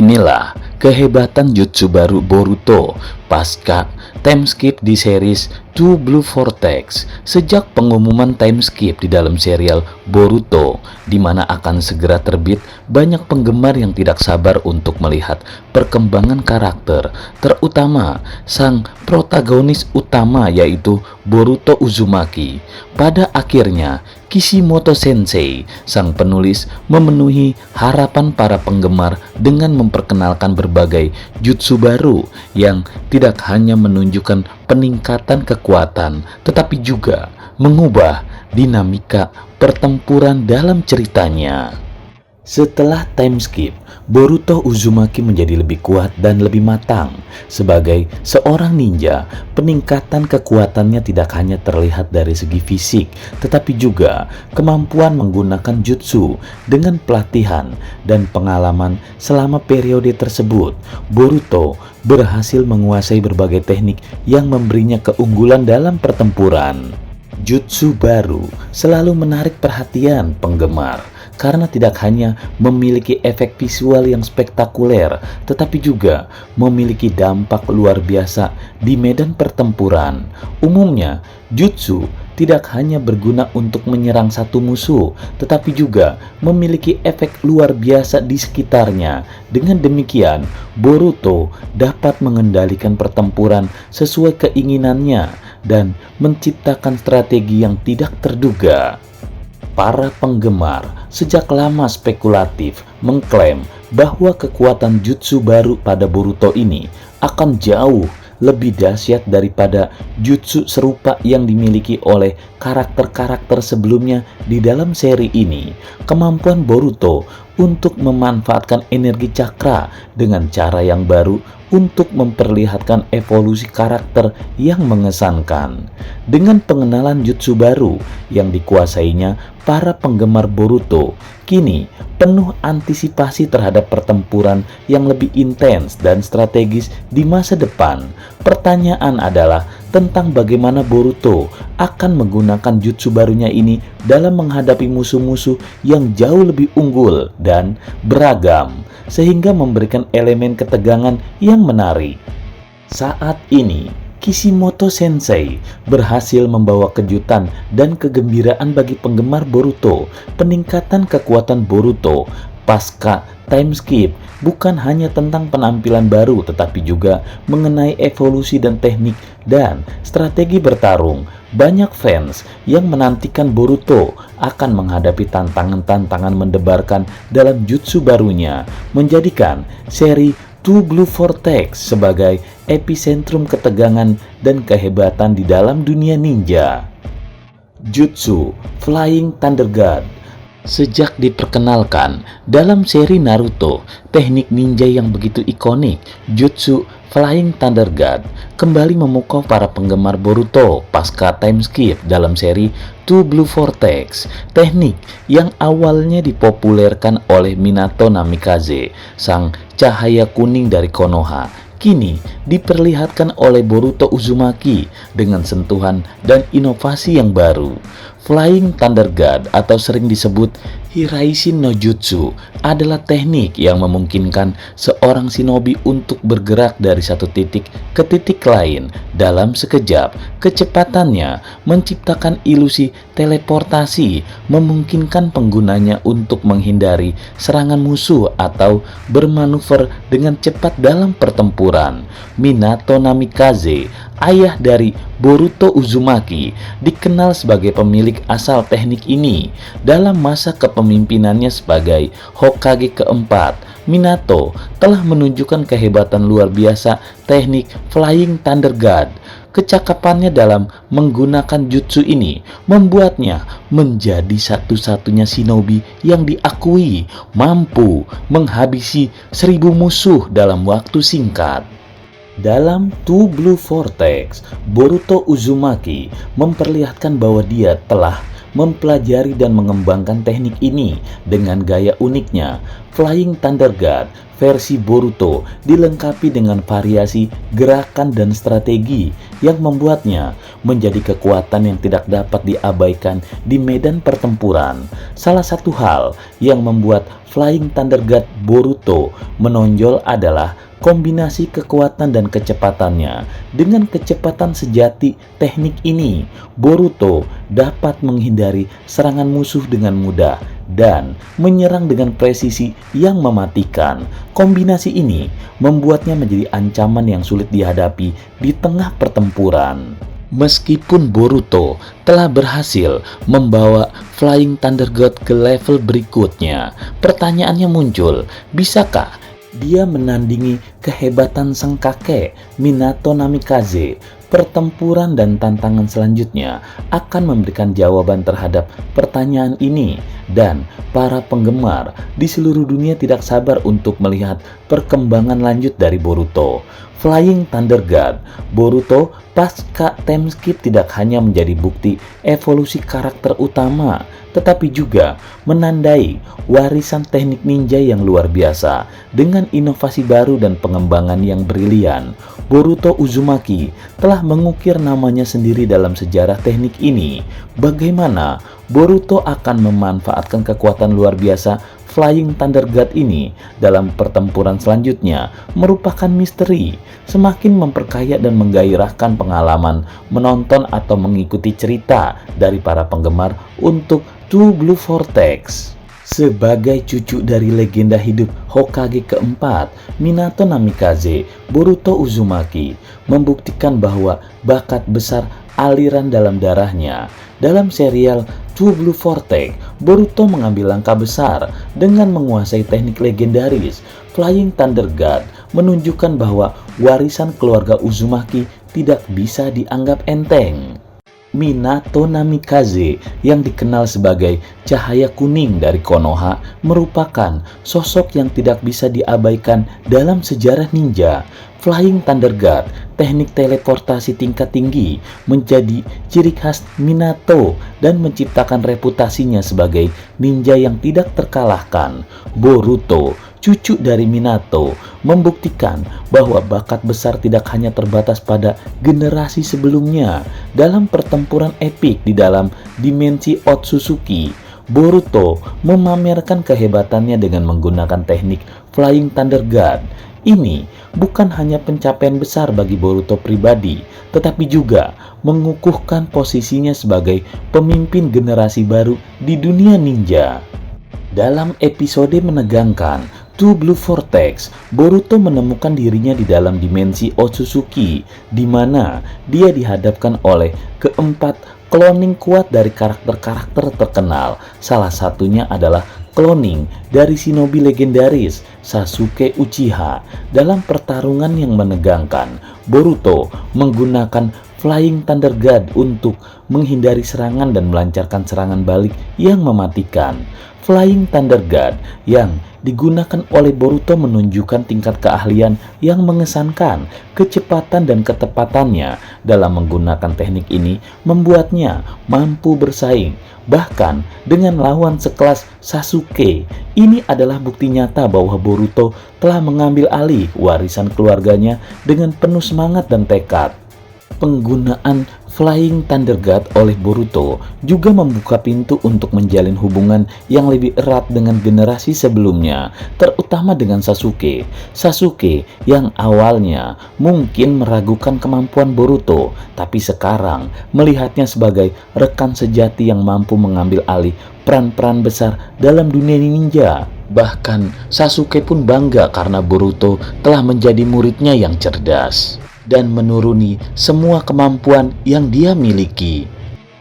Inilah kehebatan jutsu baru Boruto pasca time skip di series Two Blue Vortex. Sejak pengumuman time skip di dalam serial Boruto, di mana akan segera terbit, banyak penggemar yang tidak sabar untuk melihat perkembangan karakter, terutama sang protagonis utama yaitu Boruto Uzumaki. Pada akhirnya, Kishimoto Sensei, sang penulis, memenuhi harapan para penggemar dengan memperkenalkan berbagai jutsu baru yang tidak hanya menunjukkan peningkatan kekuatan, tetapi juga mengubah dinamika pertempuran dalam ceritanya. Setelah time skip, Boruto Uzumaki menjadi lebih kuat dan lebih matang. Sebagai seorang ninja, peningkatan kekuatannya tidak hanya terlihat dari segi fisik, tetapi juga kemampuan menggunakan jutsu. Dengan pelatihan dan pengalaman selama periode tersebut, Boruto berhasil menguasai berbagai teknik yang memberinya keunggulan dalam pertempuran. Jutsu baru selalu menarik perhatian penggemar karena tidak hanya memiliki efek visual yang spektakuler, tetapi juga memiliki dampak luar biasa di medan pertempuran. Umumnya, jutsu tidak hanya berguna untuk menyerang satu musuh, tetapi juga memiliki efek luar biasa di sekitarnya. Dengan demikian, Boruto dapat mengendalikan pertempuran sesuai keinginannya dan menciptakan strategi yang tidak terduga. Para penggemar sejak lama spekulatif mengklaim bahwa kekuatan jutsu baru pada Boruto ini akan jauh lebih dahsyat daripada jutsu serupa yang dimiliki oleh karakter-karakter sebelumnya di dalam seri ini. Kemampuan Boruto untuk memanfaatkan energi cakra dengan cara yang baru untuk memperlihatkan evolusi karakter yang mengesankan. Dengan pengenalan jutsu baru yang dikuasainya, para penggemar Boruto kini penuh antisipasi terhadap pertempuran yang lebih intens dan strategis di masa depan. Pertanyaan adalah tentang bagaimana Boruto akan menggunakan jutsu barunya ini dalam menghadapi musuh-musuh yang jauh lebih unggul dan beragam, sehingga memberikan elemen ketegangan yang menarik. Saat ini, Kishimoto Sensei berhasil membawa kejutan dan kegembiraan bagi penggemar Boruto. Peningkatan kekuatan Boruto pasca time skip bukan hanya tentang penampilan baru, tetapi juga mengenai evolusi dan teknik dan strategi bertarung. Banyak fans yang menantikan Boruto akan menghadapi tantangan-tantangan mendebarkan dalam jutsu barunya, menjadikan seri Two Blue Vortex sebagai epicentrum ketegangan dan kehebatan di dalam dunia ninja. Jutsu Flying Thunder God. Sejak diperkenalkan dalam seri Naruto, teknik ninja yang begitu ikonik, Jutsu Flying Thunder God kembali memukau para penggemar Boruto pasca time skip dalam seri Two Blue Vortex. Teknik yang awalnya dipopulerkan oleh Minato Namikaze, sang cahaya kuning dari Konoha, kini diperlihatkan oleh Boruto Uzumaki dengan sentuhan dan inovasi yang baru. Flying Thunder God atau sering disebut Hiraishin no Jutsu adalah teknik yang memungkinkan seorang shinobi untuk bergerak dari satu titik ke titik lain dalam sekejap. Kecepatannya menciptakan ilusi teleportasi, memungkinkan penggunanya untuk menghindari serangan musuh atau bermanuver dengan cepat dalam pertempuran. Minato Namikaze, ayah dari Boruto Uzumaki, dikenal sebagai pemilik asal teknik ini. Dalam masa kepemimpinannya sebagai Hokage keempat, Minato telah menunjukkan kehebatan luar biasa teknik Flying Thunder God. Kecakapannya dalam menggunakan jutsu ini membuatnya menjadi satu-satunya shinobi yang diakui mampu menghabisi 1000 musuh dalam waktu singkat. Dalam Two Blue Vortex, Boruto Uzumaki memperlihatkan bahwa dia telah mempelajari dan mengembangkan teknik ini dengan gaya uniknya. Flying Thunder God versi Boruto dilengkapi dengan variasi gerakan dan strategi yang membuatnya menjadi kekuatan yang tidak dapat diabaikan di medan pertempuran. Salah satu hal yang membuat Flying Thunder God Boruto menonjol adalah kombinasi kekuatan dan kecepatannya. Dengan kecepatan sejati teknik ini, Boruto dapat menghindari serangan musuh dengan mudah dan menyerang dengan presisi yang mematikan. Kombinasi ini membuatnya menjadi ancaman yang sulit dihadapi di tengah pertempuran. Meskipun Boruto telah berhasil membawa Flying Thunder God ke level berikutnya, pertanyaannya muncul, bisakah dia menandingi kehebatan sang kakek Minato Namikaze? Pertempuran dan tantangan selanjutnya akan memberikan jawaban terhadap pertanyaan ini, dan para penggemar di seluruh dunia tidak sabar untuk melihat perkembangan lanjut dari Boruto. Flying Thunder God Boruto pasca time skip tidak hanya menjadi bukti evolusi karakter utama, tetapi juga menandai warisan teknik ninja yang luar biasa. Dengan inovasi baru dan pengembangan yang brilian, Boruto Uzumaki telah mengukir namanya sendiri dalam sejarah teknik ini. Bagaimana Boruto akan memanfaatkan kekuatan luar biasa Flying Thunder God ini dalam pertempuran selanjutnya merupakan misteri, semakin memperkaya dan menggairahkan pengalaman menonton atau mengikuti cerita dari para penggemar untuk Two Blue Vortex. Sebagai cucu dari legenda hidup Hokage keempat, Minato Namikaze, Boruto Uzumaki membuktikan bahwa bakat besar aliran dalam darahnya. Dalam serial Two Blue Vortex, Boruto mengambil langkah besar dengan menguasai teknik legendaris. Flying Thunder God menunjukkan bahwa warisan keluarga Uzumaki tidak bisa dianggap enteng. Minato Namikaze yang dikenal sebagai cahaya kuning dari Konoha merupakan sosok yang tidak bisa diabaikan dalam sejarah ninja. Flying Thunder God, teknik teleportasi tingkat tinggi, menjadi ciri khas Minato dan menciptakan reputasinya sebagai ninja yang tidak terkalahkan. Boruto, cucu dari Minato, membuktikan bahwa bakat besar tidak hanya terbatas pada generasi sebelumnya. Dalam pertempuran epik di dalam dimensi Otsutsuki, Boruto memamerkan kehebatannya dengan menggunakan teknik Flying Thunder God. Ini bukan hanya pencapaian besar bagi Boruto pribadi, tetapi juga mengukuhkan posisinya sebagai pemimpin generasi baru di dunia ninja. Dalam episode menegangkan Two Blue Vortex, Boruto menemukan dirinya di dalam dimensi Otsutsuki, di mana dia dihadapkan oleh keempat cloning kuat dari karakter-karakter terkenal. Salah satunya adalah cloning dari shinobi legendaris Sasuke Uchiha. Dalam pertarungan yang menegangkan, Boruto menggunakan Flying Thunder God untuk menghindari serangan dan melancarkan serangan balik yang mematikan. Flying Thunder God yang digunakan oleh Boruto menunjukkan tingkat keahlian yang mengesankan. Kecepatan dan ketepatannya dalam menggunakan teknik ini membuatnya mampu bersaing bahkan dengan lawan sekelas Sasuke. Ini adalah bukti nyata bahwa Boruto telah mengambil alih warisan keluarganya dengan penuh semangat dan tekad. Penggunaan Flying Thunder God oleh Boruto juga membuka pintu untuk menjalin hubungan yang lebih erat dengan generasi sebelumnya, terutama dengan Sasuke. Sasuke yang awalnya mungkin meragukan kemampuan Boruto, tapi sekarang melihatnya sebagai rekan sejati yang mampu mengambil alih peran-peran besar dalam dunia ninja. Bahkan Sasuke pun bangga karena Boruto telah menjadi muridnya yang cerdas dan menuruni semua kemampuan yang dia miliki.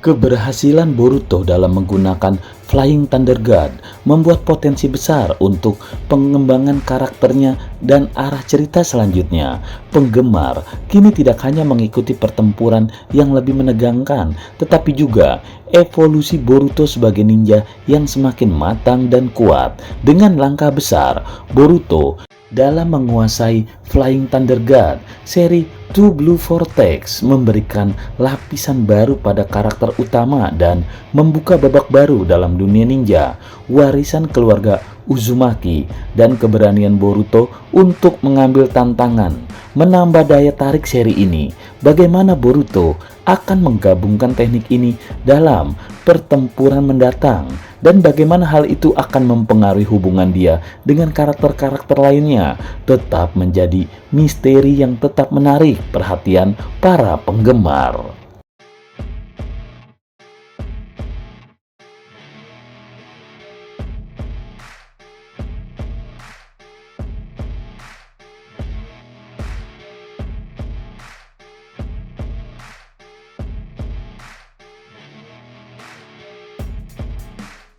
Keberhasilan Boruto dalam menggunakan Flying Thunder God membuat potensi besar untuk pengembangan karakternya dan arah cerita selanjutnya. Penggemar kini tidak hanya mengikuti pertempuran yang lebih menegangkan, tetapi juga evolusi Boruto sebagai ninja yang semakin matang dan kuat. Dengan langkah besar, Boruto Dalam menguasai Flying Thunder God, seri Two Blue Vortex memberikan lapisan baru pada karakter utama dan membuka babak baru dalam dunia ninja. Warisan keluarga Uzumaki dan keberanian Boruto untuk mengambil tantangan menambah daya tarik seri ini. Bagaimana Boruto akan menggabungkan teknik ini dalam pertempuran mendatang, dan bagaimana hal itu akan mempengaruhi hubungan dia dengan karakter-karakter lainnya, tetap menjadi misteri yang tetap menarik perhatian para penggemar.